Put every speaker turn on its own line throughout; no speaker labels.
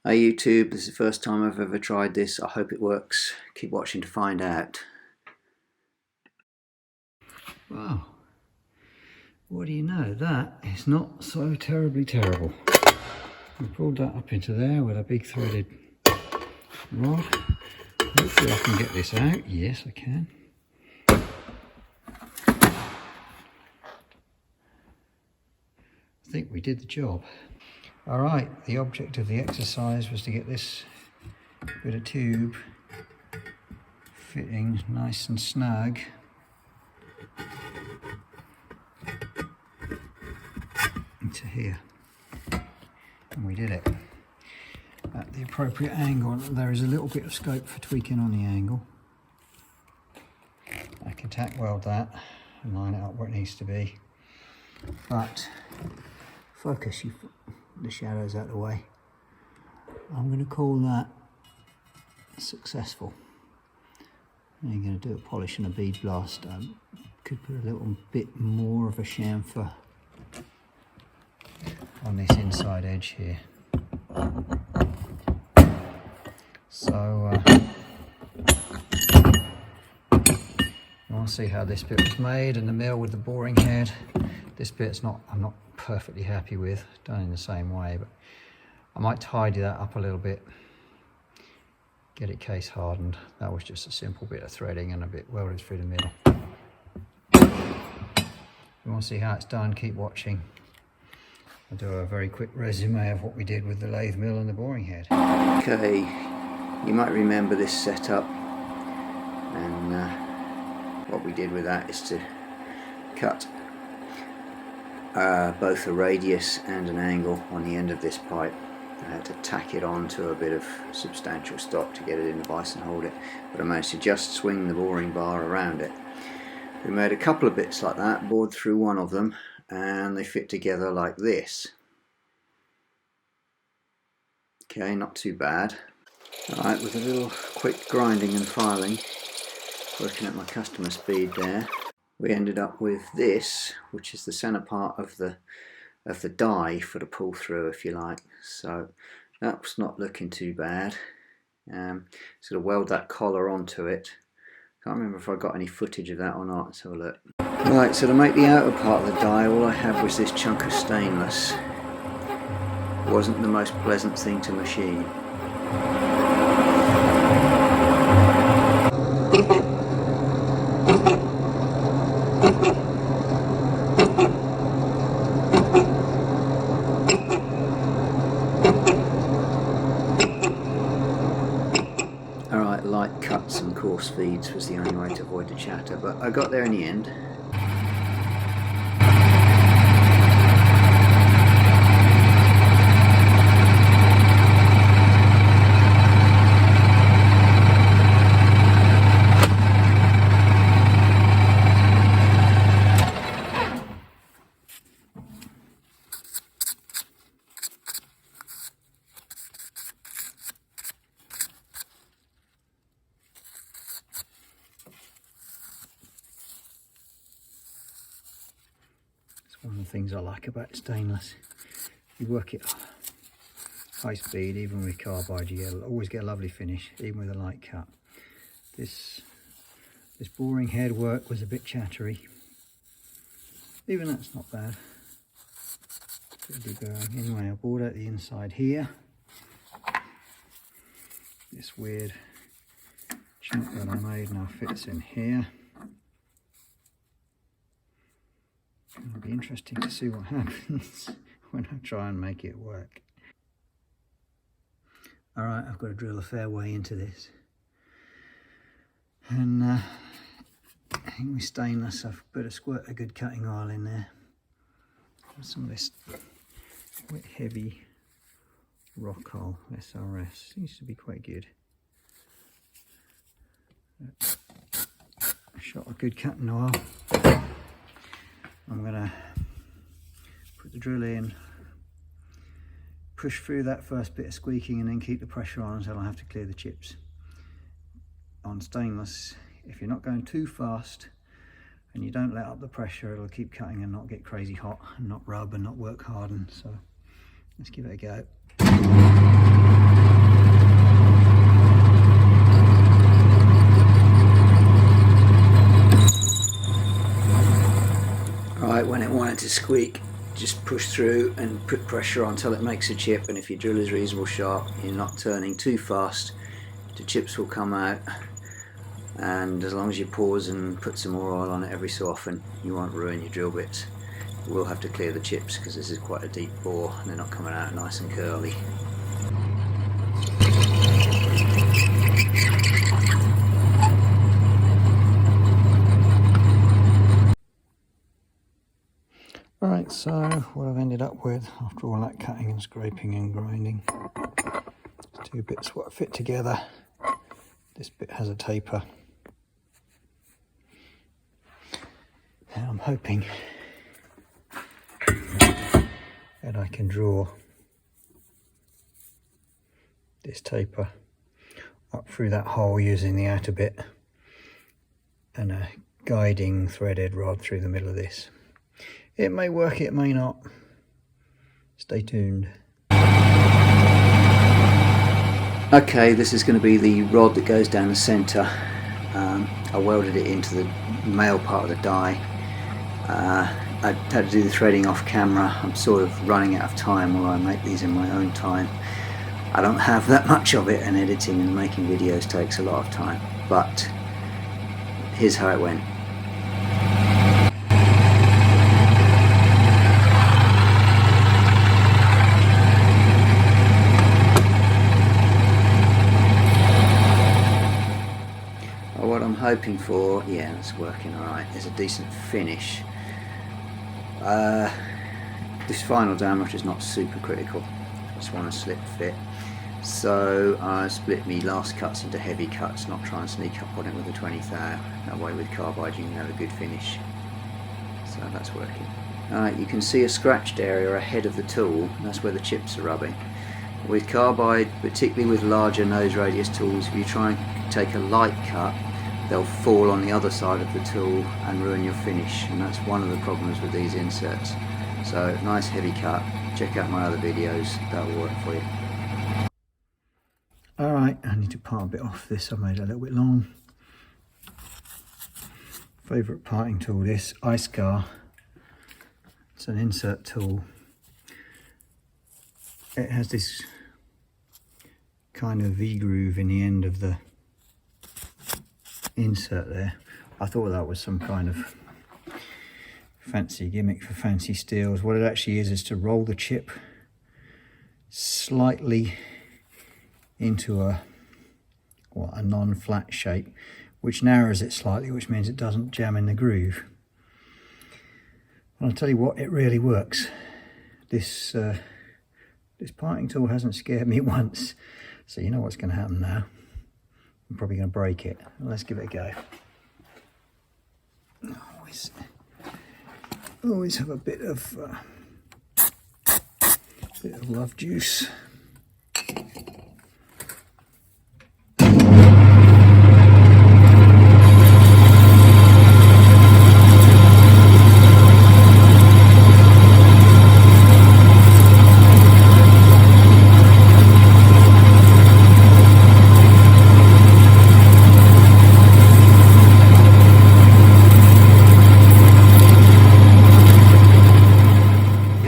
Hey YouTube, this is the first time I've ever tried this. I hope it works. Keep watching to find out. Wow, what do you know, that is not so terribly terrible. I pulled that up into there with a big threaded rod. Hopefully I can get this out. Yes, I can. I think we did the job. Alright, the object of the exercise was to get this bit of tube fitting nice and snug into here, and we did it at the appropriate angle. There is a little bit of scope for tweaking on the angle. I can tack weld that and line it up where it needs to be, but focus the shadows out of the way. I'm going to call that successful. I'm going to do a polish and a bead blast. I could put a little bit more of a chamfer on this inside edge here. So you want to see how this bit was made, and the mill with the boring head. This bit's I'm not perfectly happy with, done in the same way, but I might tidy that up a little bit, get it case hardened. That was just a simple bit of threading and a bit welded through the middle. If you want to see how it's done, keep watching. I'll do a very quick resume of what we did with the lathe mill and the boring head. Okay, you might remember this setup, and what we did with that is to cut both a radius and an angle on the end of this pipe. I had to tack it on to a bit of substantial stock to get it in the vise and hold it, but I managed to just swing the boring bar around it. We made a couple of bits like that, bored through one of them, and they fit together like this. Okay, not too bad. Alright, with a little quick grinding and filing, working at my customer speed there, we ended up with this, which is the centre part of the die for the pull through, if you like. So that was not looking too bad. Sort of weld that collar onto it. Can't remember if I got any footage of that or not. Let's have a look. Right, so to make the outer part of the die, all I had was this chunk of stainless. It wasn't the most pleasant thing to machine. Alright, light cuts and coarse feeds was the only way to avoid the chatter, but I got there in the end. One of the things I like about stainless, you work it high speed, even with carbide, you always get a lovely finish, even with a light cut. This boring head work was a bit chattery. Even that's not bad. Anyway, I bored out the inside here. This weird chunk that I made now fits in here. It'll be interesting to see what happens when I try and make it work. Alright, I've got to drill a fair way into this. And I think with stainless, I've put a squirt of good cutting oil in there. Some of this quite heavy rock hull SRS seems to be quite good. A shot of good cutting oil. I'm going to put the drill in, push through that first bit of squeaking, and then keep the pressure on until I have to clear the chips. On stainless, if you're not going too fast and you don't let up the pressure, it'll keep cutting and not get crazy hot and not rub and not work harden. So let's give it a go. squeak, just push through and put pressure on until it makes a chip, and if your drill is reasonably sharp, you're not turning too fast, the chips will come out. And as long as you pause and put some more oil on it every so often, you won't ruin your drill bits. You will have to clear the chips because this is quite a deep bore and they're not coming out nice and curly. Alright, so what I've ended up with after all that cutting and scraping and grinding, two bits what fit together. This bit has a taper. And I'm hoping that I can draw this taper up through that hole using the outer bit and a guiding threaded rod through the middle of this. It may work, it may not. Stay tuned. Okay, this is going to be the rod that goes down the centre. I welded it into the male part of the die. I had to do the threading off camera. I'm sort of running out of time while I make these in my own time. I don't have that much of it, and editing and making videos takes a lot of time, but here's how it went. What I'm hoping for, yeah, it's working alright, is a decent finish. This final downrush is not super critical. I just want a slip fit. So I split my last cuts into heavy cuts, not try and sneak up on it with a 20 thou. That way with carbide you can have a good finish. So that's working. Alright, you can see a scratched area ahead of the tool, and that's where the chips are rubbing. With carbide, particularly with larger nose radius tools, if you try and take a light cut, they'll fall on the other side of the tool and ruin your finish, and that's one of the problems with these inserts. So nice heavy cut, check out my other videos, that will work for you. Alright, I need to part a bit off this, I made it a little bit long. Favourite parting tool, this Iscar. It's an insert tool. It has this kind of V-groove in the end of the insert there. I thought that was some kind of fancy gimmick for fancy steels. What it actually is to roll the chip slightly into a non-flat shape, which narrows it slightly, which means it doesn't jam in the groove. And I'll tell you what, it really works. This parting tool hasn't scared me once, so you know what's going to happen now. I'm probably going to break it. Let's give it a go. Always have a bit of love juice.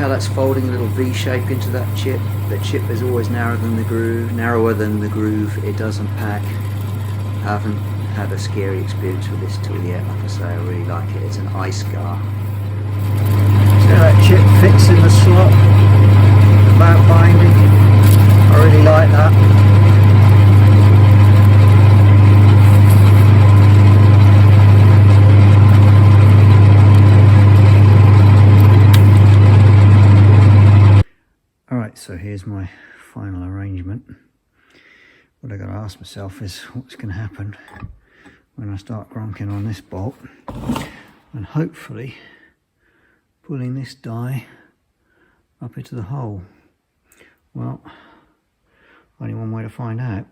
That's folding a little V shape into that chip. The chip is always narrower than the groove. It doesn't pack. I haven't had a scary experience with this tool yet. Like I say, I really like it. It's an Iscar. See how that chip fits in the slot without binding. I really like that. Alright, so here's my final arrangement. What I got to ask myself is what's going to happen when I start gronking on this bolt and hopefully pulling this die up into the hole. Well, only one way to find out.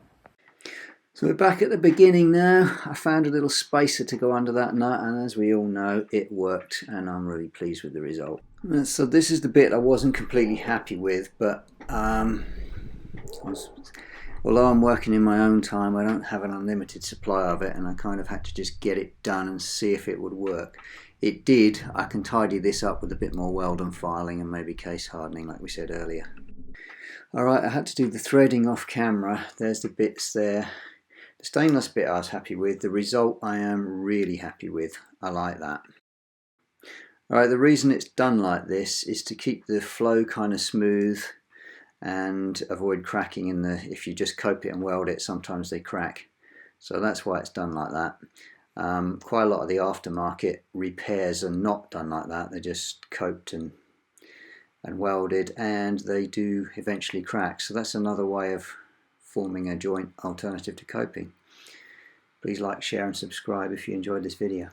So we're back at the beginning now. I found a little spacer to go under that nut, and as we all know, it worked, and I'm really pleased with the result. So this is the bit I wasn't completely happy with, but Although I'm working in my own time, I don't have an unlimited supply of it, and I kind of had to just get it done and see if it would work. It did. I can tidy this up with a bit more weld and filing and maybe case hardening like we said earlier. Alright, I had to do the threading off camera. There's the bits there. The stainless bit I was happy with. The result I am really happy with. I like that. Alright, the reason it's done like this is to keep the flow kind of smooth and avoid cracking in the, if you just cope it and weld it, sometimes they crack. So that's why it's done like that. Quite a lot of the aftermarket repairs are not done like that. They're just coped and welded, and they do eventually crack. So that's another way of forming a joint alternative to coping. Please like, share and subscribe if you enjoyed this video.